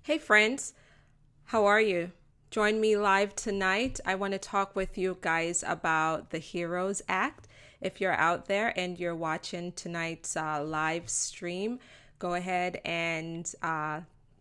Hey friends, how are you? Join me live tonight. I want to talk with you guys about the Heroes Act. If you're out there and you're watching tonight's live stream, go ahead and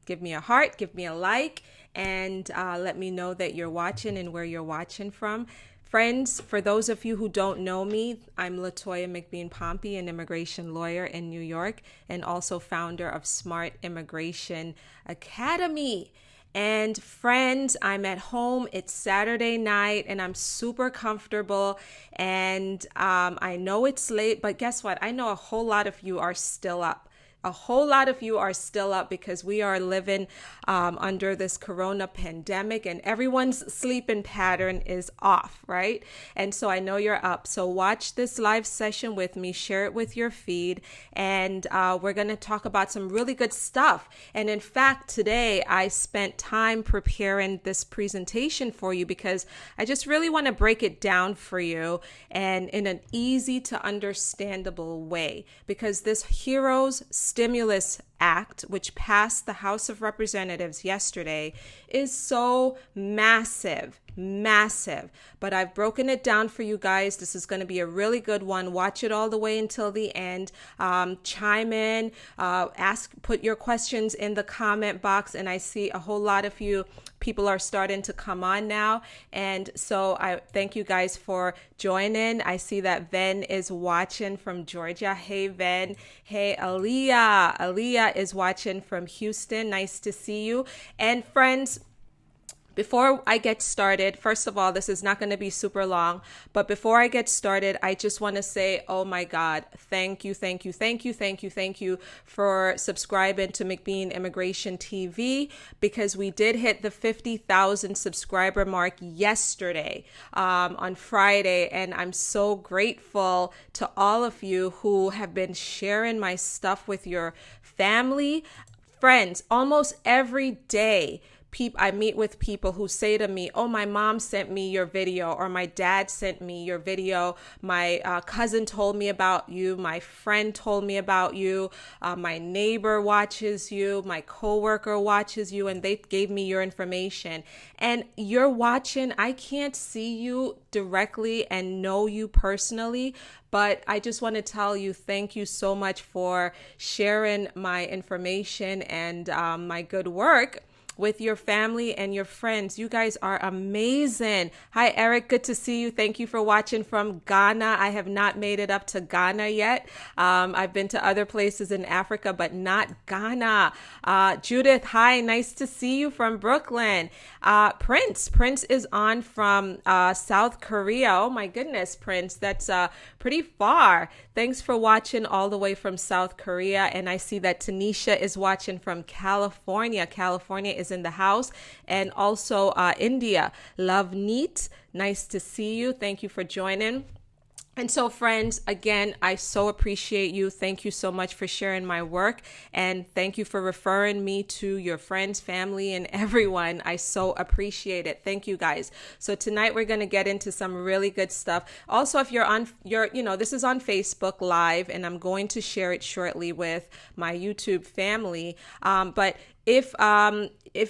give me a heart, give me a like, and let me know that you're watching and where you're watching from. Friends, for those of you who don't know me, I'm Latoya McBean Pompey, an immigration lawyer in New York and also founder of Smart Immigration Academy. And friends, I'm at home. It's Saturday night and I'm super comfortable. And I know it's late, but guess what? I know a whole lot of you are still up. A whole lot of you are still up because we are living under this corona pandemic and everyone's sleeping pattern is off, right? And so I know you're up. So watch this live session with me, share it with your feed, and we're going to talk about some really good stuff. And in fact, today I spent time preparing this presentation for you because I just really want to break it down for you and in an easy to understandable way, because this Heroes Stimulus Act, which passed the House of Representatives yesterday, is so massive. But I've broken it down for you guys. This is going to be a really good one. Watch it all the way until the end. Chime in, put your questions in the comment box. And I see a whole lot of you people are starting to come on now. And so I thank you guys for joining. I see that Ven is watching from Georgia. Hey, Ven. Hey, Aaliyah. Aaliyah is watching from Houston. Nice to see you. And friends, before I get started, first of all, this is not going to be super long, but before I get started, I just want to say, oh my God, thank you for subscribing to McBean Immigration TV, because we did hit the 50,000 subscriber mark yesterday on Friday, and I'm so grateful to all of you who have been sharing my stuff with your family, friends, almost every day. I meet with people who say to me, oh, my mom sent me your video, or my dad sent me your video. My cousin told me about you. My friend told me about you. My neighbor watches you. My coworker watches you, and they gave me your information. And you're watching. I can't see you directly and know you personally, but I just want to tell you, thank you so much for sharing my information and my good work with your family and your friends. You guys are amazing. Hi, Eric. Good to see you. Thank you for watching from Ghana. I have not made it up to Ghana yet. I've been to other places in Africa, but not Ghana. Judith, hi. Nice to see you from Brooklyn. Prince is on from South Korea. Oh my goodness, Prince. That's pretty far. Thanks for watching all the way from South Korea. And I see that Tanisha is watching from California. California is in the house, and also India. Love Neat, nice to see you. Thank you for joining. And so, friends, again, I so appreciate you. Thank you so much for sharing my work, and thank you for referring me to your friends, family, and everyone. I so appreciate it. Thank you, guys. So tonight we're going to get into some really good stuff. Also, if you're on this is on Facebook Live, and I'm going to share it shortly with my YouTube family. But if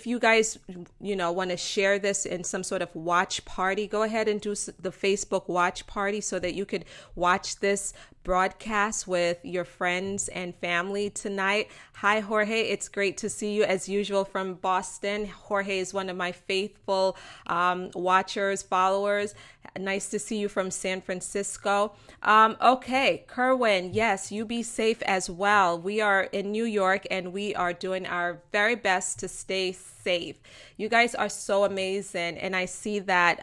you guys, want to share this in some sort of watch party, go ahead and do the Facebook watch party so that you could watch this broadcast with your friends and family tonight. Hi, Jorge. It's great to see you as usual from Boston. Jorge is one of my faithful watchers, followers. Nice to see you from San Francisco. Okay, Kerwin, yes, you be safe as well. We are in New York and we are doing our very best to stay safe. You guys are so amazing. And I see that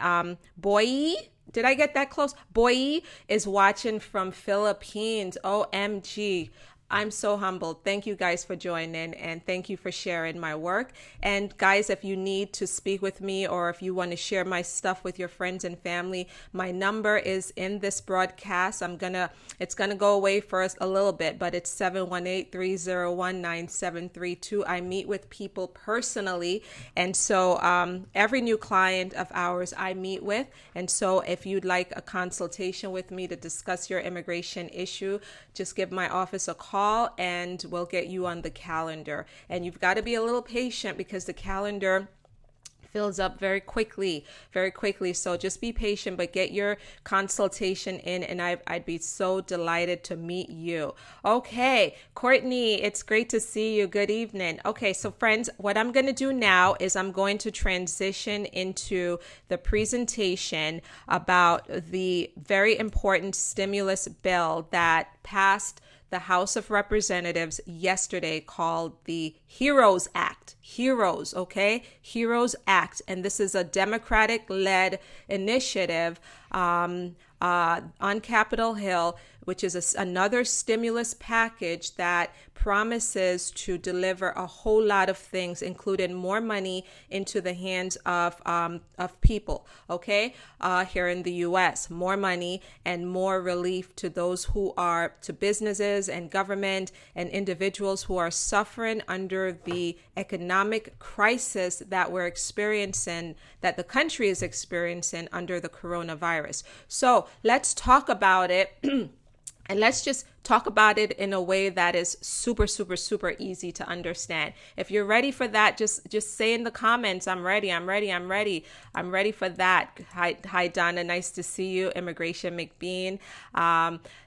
Boy, did I get that close? Boy is watching from Philippines. OMG. I'm so humbled. Thank you guys for joining, and thank you for sharing my work. And guys, if you need to speak with me, or if you want to share my stuff with your friends and family, my number is in this broadcast. It's gonna go away for us a little bit, but it's 718-301-9732. I meet with people personally, and so every new client of ours I meet with. And so if you'd like a consultation with me to discuss your immigration issue, just give my office a call. call and we'll get you on the calendar. And you've got to be a little patient because the calendar fills up very quickly, very quickly. So just be patient, but get your consultation in, and I'd be so delighted to meet you. Okay, Courtney, it's great to see you. Good evening. Okay, so friends, what I'm going to do now is I'm going to transition into the presentation about the very important stimulus bill that passed the House of Representatives yesterday, called the HEROES Act. HEROES, okay? HEROES Act. And this is a Democratic-led initiative on Capitol Hill, which is another stimulus package that promises to deliver a whole lot of things, including more money into the hands of people, okay, here in the U.S., more money and more relief to those to businesses and government and individuals who are suffering under the economic crisis that we're experiencing, that the country is experiencing under the coronavirus. So let's talk about it. And let's just talk about it in a way that is super, super, super easy to understand. If you're ready for that, just say in the comments, I'm ready, I'm ready, I'm ready. I'm ready for that. Hi, Donna. Nice to see you. Immigration McBean.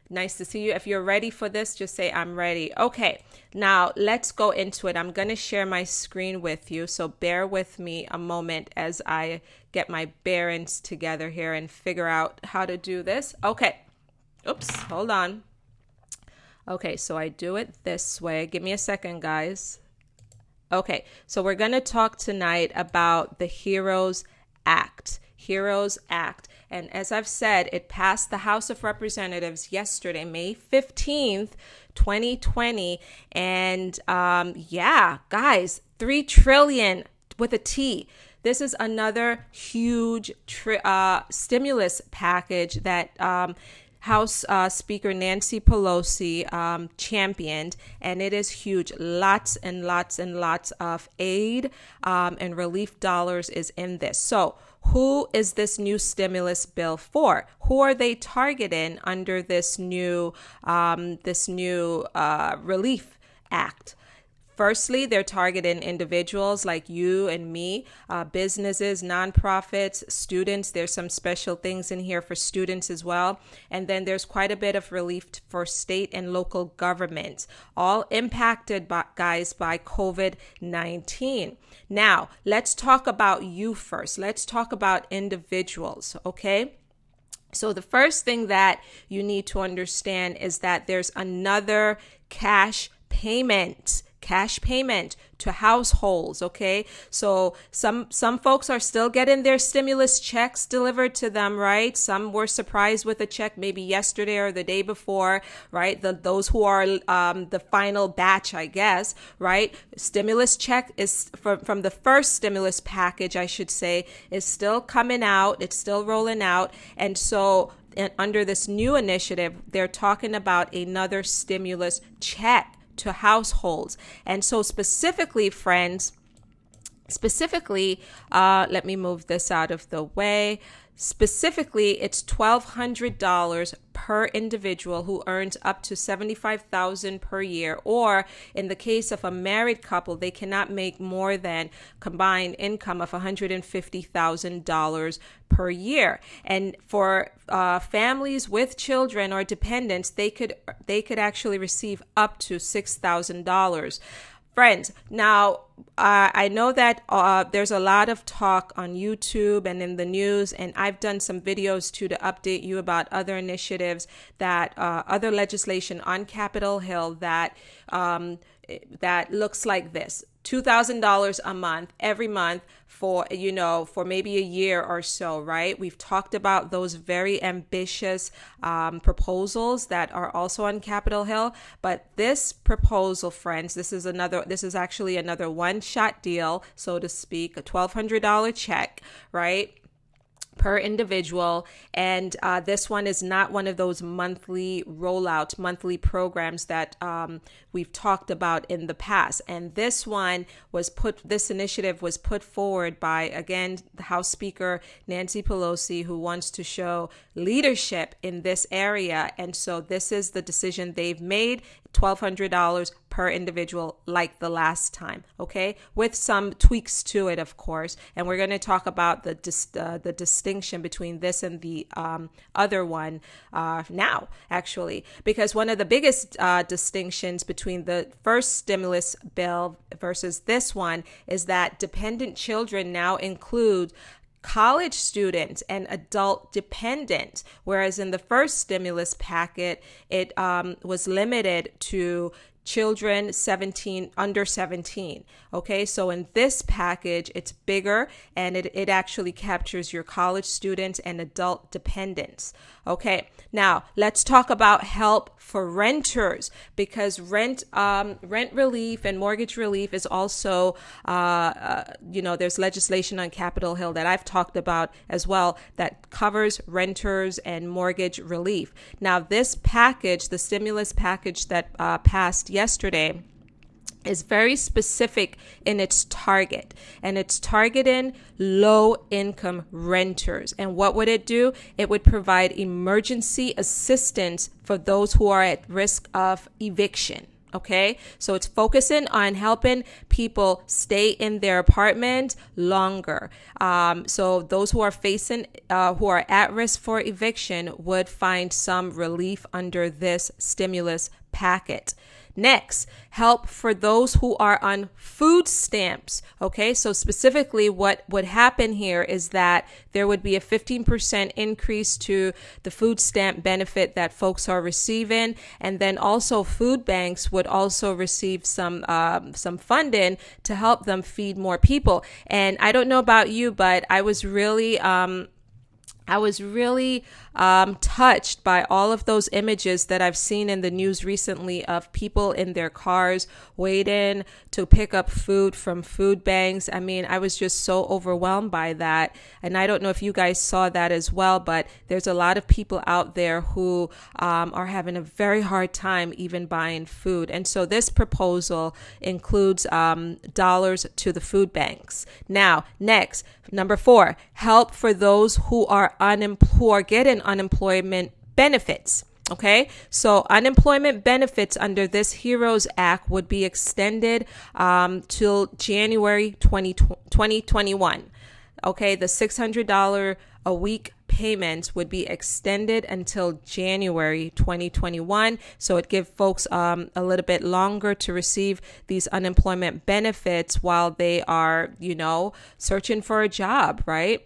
Nice to see you. If you're ready for this, just say I'm ready. Okay, now let's go into it. I'm going to share my screen with you, so bear with me a moment as I get my bearings together here and figure out how to do this. Okay. Oops, hold on. Okay, so I do it this way. Give me a second, guys. Okay, so we're going to talk tonight about the HEROES Act. HEROES Act. And as I've said, it passed the House of Representatives yesterday, May 15th, 2020. And yeah, guys, $3 trillion with a T. This is another huge stimulus package that House Speaker Nancy Pelosi championed, and it is huge. Lots and lots and lots of aid and relief dollars is in this. So who is this new stimulus bill for? Who are they targeting under this new relief act? Firstly, they're targeting individuals like you and me, businesses, nonprofits, students. There's some special things in here for students as well. And then there's quite a bit of relief for state and local governments, all impacted by COVID-19. Now, let's talk about you first. Let's talk about individuals, okay? So the first thing that you need to understand is that there's another cash payment to households, okay? So some folks are still getting their stimulus checks delivered to them, right? Some were surprised with a check maybe yesterday or the day before, right? Those who are the final batch, I guess, right? Stimulus check is from the first stimulus package, I should say, is still coming out. It's still rolling out. And so under this new initiative, they're talking about another stimulus check to households. And so specifically, friends, let me move this out of the way. Specifically, it's $1,200 per individual who earns up to $75,000 per year, or in the case of a married couple, they cannot make more than combined income of $150,000 per year. And for families with children or dependents, they could actually receive up to $6,000. Friends, now I know that there's a lot of talk on YouTube and in the news, and I've done some videos too to update you about other initiatives that other legislation on Capitol Hill that looks like this. $2,000 a month, every month for maybe a year or so, right? We've talked about those very ambitious proposals that are also on Capitol Hill. But this proposal, friends, this is actually another one-shot deal, so to speak, a $1,200 check, right? Per individual. And this one is not one of those monthly programs that we've talked about in the past. And this initiative was put forward by, again, the House Speaker Nancy Pelosi, who wants to show leadership in this area. And so this is the decision they've made. $1,200 per individual like the last time, okay? With some tweaks to it, of course. And we're going to talk about the distinction between this and the other one now, actually, because one of the biggest distinctions between the first stimulus bill versus this one is that dependent children now include college students and adult dependents, whereas in the first stimulus packet, it was limited to children under 17. Okay, so in this package, it's bigger and it actually captures your college students and adult dependents. Okay, now let's talk about help for renters, because rent relief and mortgage relief is also, there's legislation on Capitol Hill that I've talked about as well that covers renters and mortgage relief. Now, this package, the stimulus package that passed yesterday, is very specific in its target, and it's targeting low-income renters. And what would it do? It would provide emergency assistance for those who are at risk of eviction. Okay, so it's focusing on helping people stay in their apartment longer. So those who are who are at risk for eviction would find some relief under this stimulus packet. Next, help for those who are on food stamps. Okay, so specifically what would happen here is that there would be a 15% increase to the food stamp benefit that folks are receiving. And then also food banks would also receive some funding to help them feed more people. And I don't know about you, but I was really touched by all of those images that I've seen in the news recently of people in their cars waiting to pick up food from food banks. I mean, I was just so overwhelmed by that. And I don't know if you guys saw that as well, but there's a lot of people out there who are having a very hard time even buying food. And so this proposal includes dollars to the food banks. Now, next, number 4, help for those who are getting unemployment benefits. Okay, so unemployment benefits under this HEROES Act would be extended till January 2021. Okay, the $600 a week payments would be extended until January 2021. So it gives folks a little bit longer to receive these unemployment benefits while they are, searching for a job, right?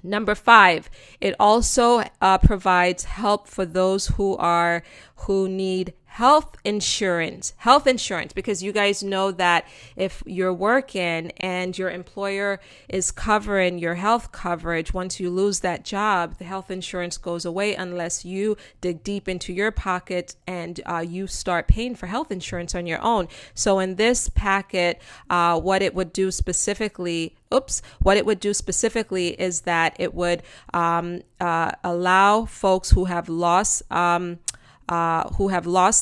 Number 5, it also provides help for those who need health insurance, because you guys know that if you're working and your employer is covering your health coverage, once you lose that job, the health insurance goes away unless you dig deep into your pocket and you start paying for health insurance on your own. So in this packet, what it would do specifically is that it would allow folks who have lost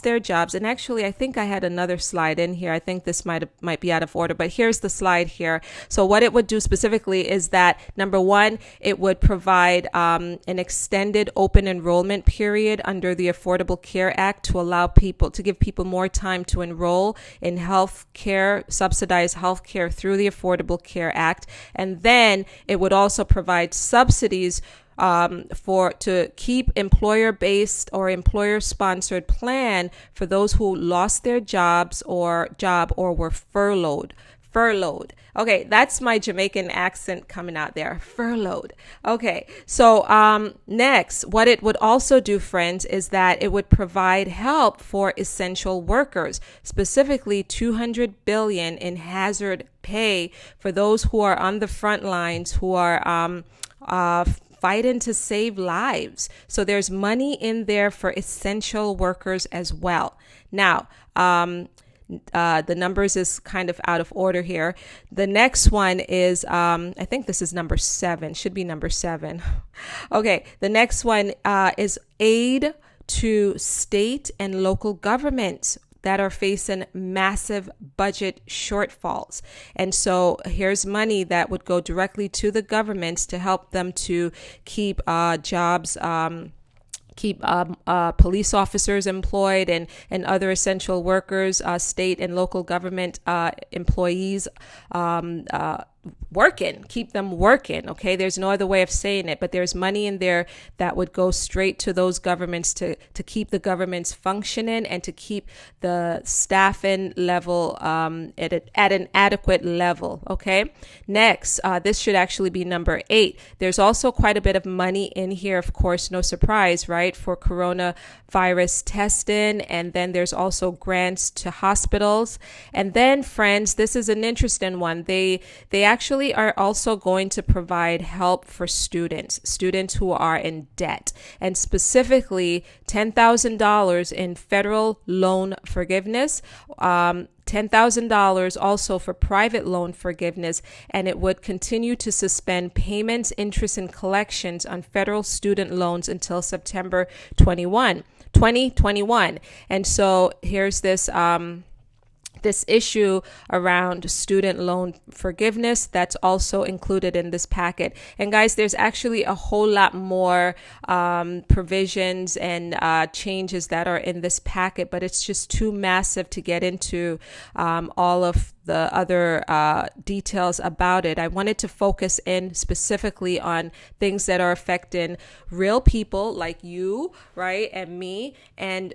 their jobs. And actually, I think I had another slide in here. I think this might be out of order, but here's the slide here. So what it would do specifically is that, number 1, it would provide an extended open enrollment period under the Affordable Care Act to give people more time to enroll in health care, subsidized health care through the Affordable Care Act. And then it would also provide subsidies to keep employer-based or employer-sponsored plan for those who lost their jobs or were furloughed. Okay, that's my Jamaican accent coming out there. Furloughed. Okay, so next, what it would also do, friends, is that it would provide help for essential workers, specifically $200 billion in hazard pay for those who are on the front lines, who are fighting to save lives. So there's money in there for essential workers as well. Now, the numbers is kind of out of order here. The next one is, I think this is number 7, should be number 7. Okay, the next one is aid to state and local governments that are facing massive budget shortfalls. And so here's money that would go directly to the governments to help them to keep jobs keep police officers employed and other essential workers, state and local government employees working, keep them working. Okay, there's no other way of saying it, but there's money in there that would go straight to those governments to keep the governments functioning and to keep the staffing level at an adequate level. Okay, next, this should actually be number 8. There's also quite a bit of money in here, of course, no surprise, right, for coronavirus testing. And then there's also grants to hospitals. And then, friends, this is an interesting one. They actually are also going to provide help for students who are in debt, and specifically $10,000 in federal loan forgiveness, $10,000 also for private loan forgiveness, and it would continue to suspend payments, interest, and collections on federal student loans until September 2021. And so here's this issue around student loan forgiveness that's also included in this packet. And guys, there's actually a whole lot more provisions and changes that are in this packet, but it's just too massive to get into all of the other details about it. I wanted to focus in specifically on things that are affecting real people like you, right, and me. And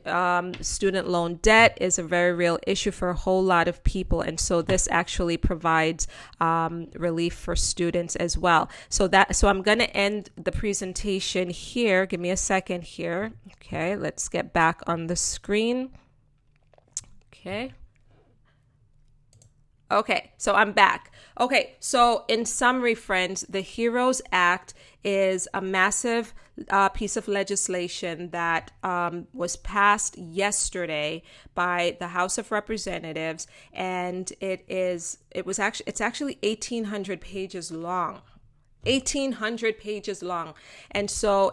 student loan debt is a very real issue for a whole lot of people. And so this actually provides relief for students as well. So I'm going to end the presentation here. Give me a second here. Okay, let's get back on the screen. Okay, so I'm back. Okay, so in summary, friends, the HEROES Act is a massive piece of legislation that was passed yesterday by the House of Representatives, and it's actually 1,800 pages long. 1,800 pages long. And so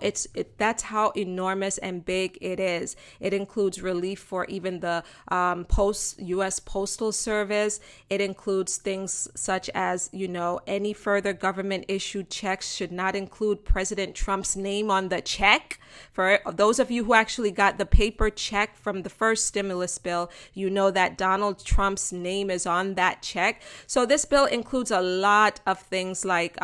that's how enormous and big it is. It includes relief for even the U.S. Postal Service. It includes things such as, any further government issued checks should not include President Trump's name on the check. For those of you who actually got the paper check from the first stimulus bill, you know that Donald Trump's name is on that check. So this bill includes a lot of things like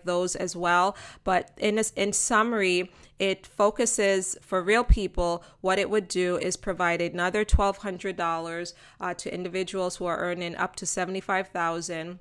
those as well. But in summary, it focuses for real people. What it would do is provide another $1,200 to individuals who are earning up to $75,000,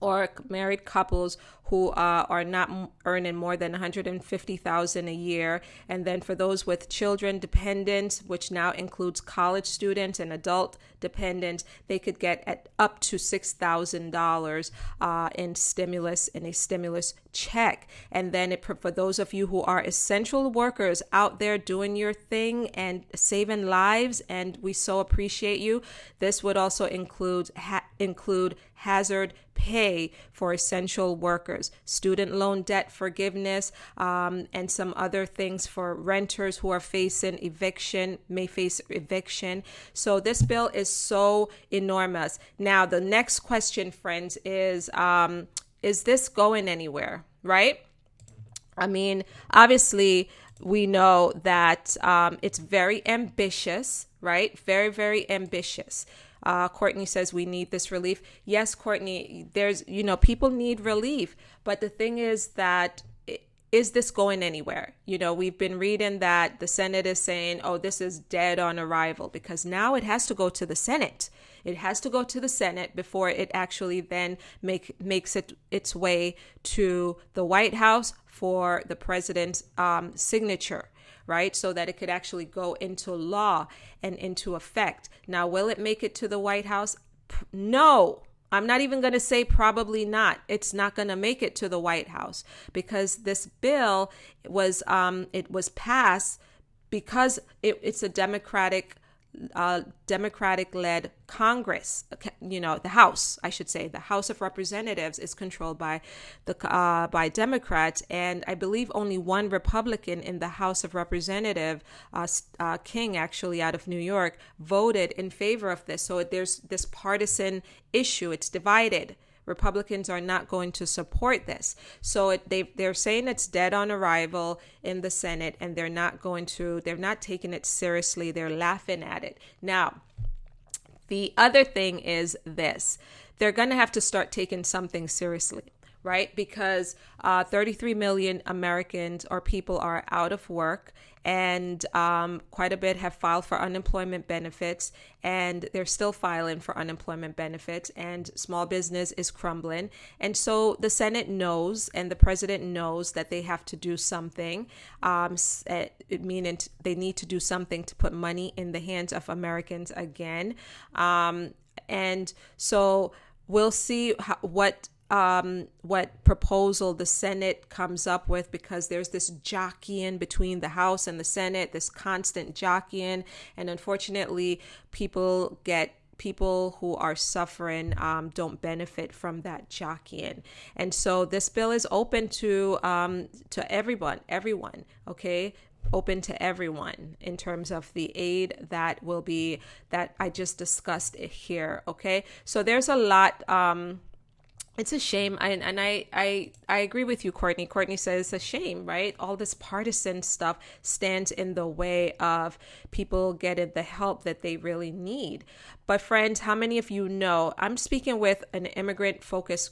or married couples who are not earning more than $150,000 a year. And then for those with children dependents, which now includes college students and adult dependents, they could get up to $6,000 in a stimulus check. And then for those of you who are essential workers out there doing your thing and saving lives, and we so appreciate you, this would also include hazard pay for essential workers, student loan debt forgiveness, and some other things for renters who are may face eviction. So this bill is so enormous. Now, the next question, friends, is this going anywhere, right? I mean, obviously, we know that it's very ambitious, right? Very, very ambitious. Courtney says we need this relief. Yes, Courtney, people need relief. But the thing is that, is this going anywhere? We've been reading that the Senate is saying, oh, this is dead on arrival, because now it has to go to the Senate. It has to go to the Senate before it actually then makes its way to the White House for the president's signature, right? So that it could actually go into law and into effect. Now, will it make it to the White House? No. I'm not even going to say probably not. It's not going to make it to the White House, because this bill was passed because it's a Democratic-led Congress. The House, I should say, the House of Representatives is controlled by Democrats, and I believe only one Republican in the House of Representatives, King, actually out of New York, voted in favor of this. So there's this partisan issue. It's divided, Republicans are not going to support this. So they're saying it's dead on arrival in the Senate, and they're not taking it seriously. They're laughing at it. Now, the other thing is this: they're going to have to start taking something seriously, right? Because 33 million Americans or people are out of work, and quite a bit have filed for unemployment benefits, and they're still filing for unemployment benefits, and small business is crumbling. And so the Senate knows, and the president knows, that they have to do something, meaning they need to do something to put money in the hands of Americans again. And so we'll see what proposal the Senate comes up with, because there's this jockeying between the House and the Senate, this constant jockeying, and unfortunately people who are suffering don't benefit from that jockeying. And so this bill is open to everyone, okay? Open to everyone in terms of the aid that I just discussed here, okay? So there's a lot. It's a shame, and I agree with you, Courtney. Courtney says it's a shame, right? All this partisan stuff stands in the way of people getting the help that they really need. But friends, how many of you know, I'm speaking with an immigrant focus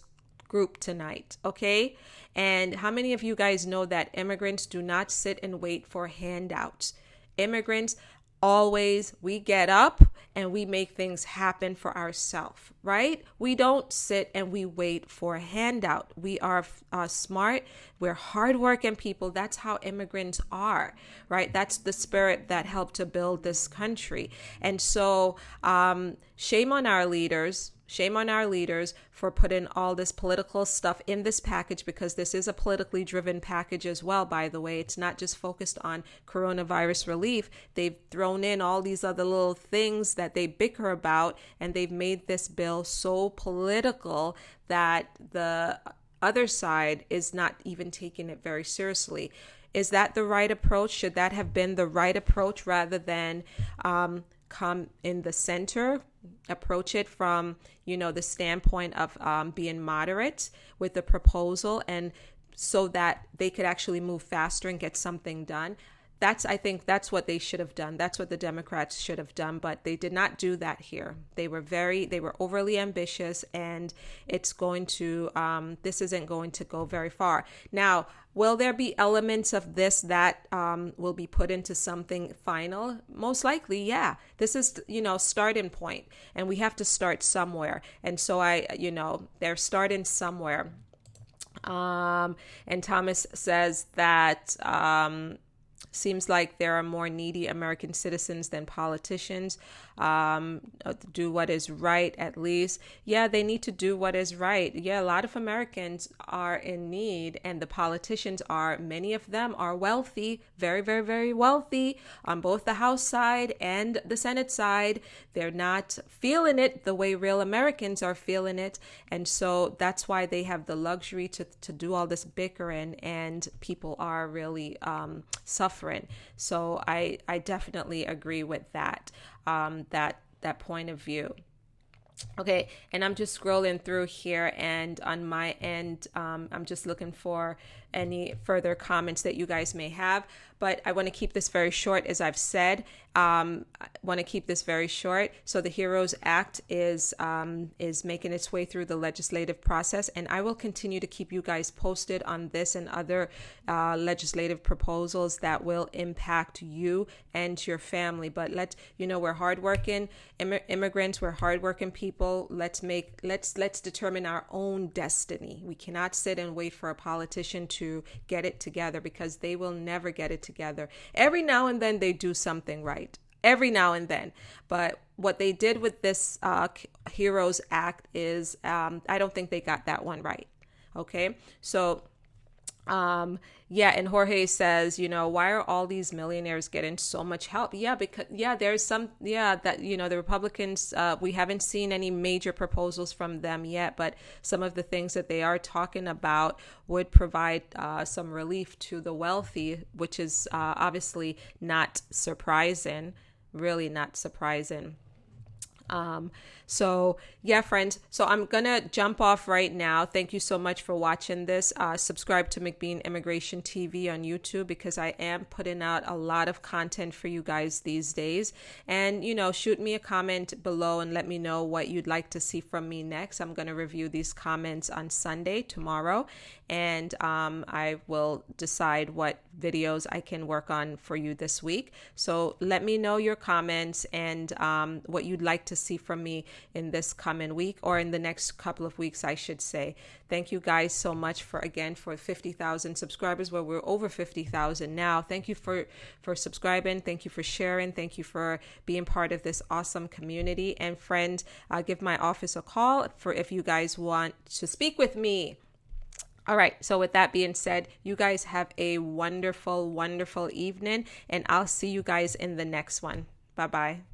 group tonight, okay? And how many of you guys know that immigrants do not sit and wait for handouts? Immigrants we get up and we make things happen for ourselves, right? We don't sit and we wait for a handout. We are smart. We're hardworking people. That's how immigrants are, right? That's the spirit that helped to build this country. And so shame on our leaders. Shame on our leaders for putting all this political stuff in this package, because this is a politically driven package as well, by the way. It's not just focused on coronavirus relief. They've thrown in all these other little things that they bicker about, and they've made this bill so political that the other side is not even taking it very seriously. Is that the right approach? Should that have been the right approach, rather than come in the center, approach it from, the standpoint of being moderate with the proposal, and so that they could actually move faster and get something done? I think that's what they should have done. That's what the Democrats should have done, but they did not do that here. They were overly ambitious, and this isn't going to go very far. Now, will there be elements of this that will be put into something final? Most likely, yeah. This is, starting point, and we have to start somewhere. And so they're starting somewhere. And Thomas says that seems like there are more needy American citizens than politicians. Do what is right, at least. Yeah, they need to do what is right. Yeah, a lot of Americans are in need, and the politicians many of them are wealthy, very, very, very wealthy, on both the House side and the Senate side. They're not feeling it the way real Americans are feeling it. And so that's why they have the luxury to do all this bickering, and people are really suffering. So I definitely agree with that point of view. Okay, and I'm just scrolling through here, and on my end, I'm just looking for any further comments that you guys may have. But I want to keep this very short, as I've said. I want to keep this very short. So the HEROES Act is making its way through the legislative process, and I will continue to keep you guys posted on this and other legislative proposals that will impact you and your family. But we're hardworking immigrants. We're hardworking people. Let's determine our own destiny. We cannot sit and wait for a politician to get it together, because they will never get it together. Every now and then they do something right. Every now and then. But what they did with this HEROES Act is, I don't think they got that one right. Okay, so and Jorge says, why are all these millionaires getting so much help? Yeah, because there's the Republicans, we haven't seen any major proposals from them yet, but some of the things that they are talking about would provide some relief to the wealthy, which is obviously not surprising, really not surprising. So yeah, friends, so I'm gonna jump off right now. Thank you so much for watching this. Subscribe to McBean Immigration TV on YouTube, because I am putting out a lot of content for you guys these days. And shoot me a comment below and let me know what you'd like to see from me next. I'm gonna review these comments on Sunday, tomorrow, and I will decide what videos I can work on for you this week. So let me know your comments and what you'd like to see from me in this coming week, or in the next couple of weeks, I should say. Thank you guys so much for 50,000 subscribers. Well, we're over 50,000 now. Thank you for subscribing. Thank you for sharing. Thank you for being part of this awesome community. And friend, give my office a call if you guys want to speak with me. All right. So with that being said, you guys have a wonderful, wonderful evening, and I'll see you guys in the next one. Bye-bye.